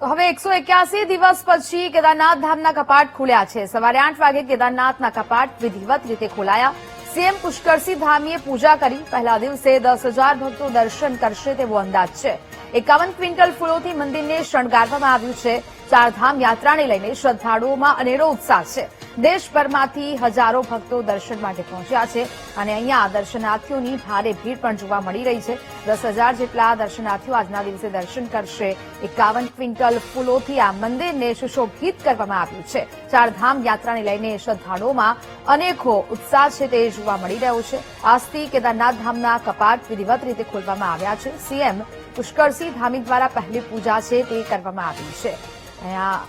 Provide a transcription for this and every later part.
તો હવે 181 દિવસ પછી કેદારનાથ ધામના કપાટ ખુલ્યા છે। સવારે 8 વાગે કેદારનાથના કપાટ વિધિવત રીતે ખોલાયા। સીએમ પુષ્કરસિંહ ધામીએ પૂજા કરી। પહેલા દિવસે 10,000 ભક્તો દર્શન કરશે તેવો અંદાજ છે। 51 ક્વિન્ટલ ફૂલોથી મંદિરને શણગારવામાં આવ્યું છે। ચારધામ યાત્રાને લઈને શ્રદ્ધાળુઓમાં અનેરો ઉત્સાહ છે। દેશભરમાંથી હજારો ભક્તો દર્શન માટે પહોંચ્યા છે અને અહીંયા દર્શનાર્થીઓની ભારે ભીડ પણ જોવા મળી રહી છે। 10,000 જેટલા દર્શનાર્થીઓ આજના દિવસે દર્શન કરશે। 51 ક્વિન્ટલ ફૂલોથી આ મંદિરને સુશોભિત કરવામાં આવ્યું છે। ચારધામ યાત્રાને લઈને શ્રદ્ધાળુઓમાં અનેકો ઉત્સાહ છે તે જોવા મળી રહ્યો છે। આજથી કેદારનાથ ધામના કપાટ વિધિવત રીતે ખોલવામાં આવ્યા છે। સીએમ પુષ્કરસિંહ ધામી દ્વારા પહેલી પૂજા છે તે કરવામાં આવી છે। અહીંયા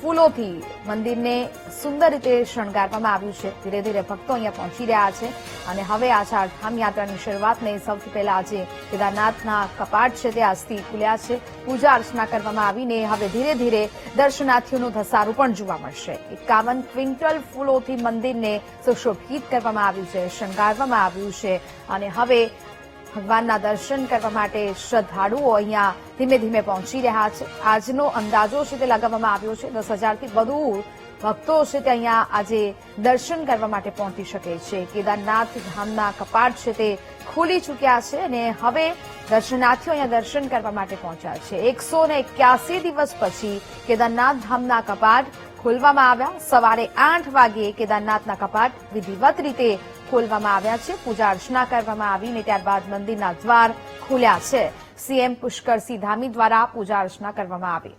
ફૂલોથી મંદિરને સુંદર રીતે શણગારવામાં આવ્યું છે। ધીરે ધીરે ભક્તો અહીંયા પહોંચી રહ્યા છે અને હવે આ ચારધામ યાત્રાની શરૂઆતને સૌથી પહેલા આજે કેદારનાથના કપાટ છે તે આજથી ખુલ્યા છે। પૂજા અર્ચના કરવામાં આવીને હવે ધીરે ધીરે દર્શનાર્થીઓનો ધસારો પણ જોવા મળશે। 51 ક્વિન્ટલ ફૂલોથી મંદિરને સુશોભિત કરવામાં આવ્યું છે, શણગારવામાં આવ્યું છે અને હવે ભગવાનના દર્શન કરવા માટે શ્રદ્ધાળુઓ અહીંયા ધીમે ધીમે પહોંચી રહ્યા છે। આજનો અંદાજો છે તે લગાવવામાં આવ્યો છે। 10,000થી વધુ ભક્તો છે તે અહીંયા આજે દર્શન કરવા માટે પહોંચી શકે છે। કેદારનાથ ધામના કપાટ છે તે ખુલી ચૂક્યા છે અને હવે દર્શનાર્થીઓ અહીંયા દર્શન કરવા માટે પહોંચ્યા છે। 181 દિવસ પછી કેદારનાથ ધામના કપાટ ખોલવામાં આવ્યા। સવારે 8 વાગે કેદારનાથના કપાટ વિધિવત રીતે ખોલવામાં આવ્યા છે। પૂજા અર્ચના કરવામાં આવીને ત્યારબાદ મંદિરના દ્વાર ખુલ્યા છે। સીએમ પુષ્કરસિંહ ધામી દ્વારા પૂજા અર્ચના કરવામાં આવી।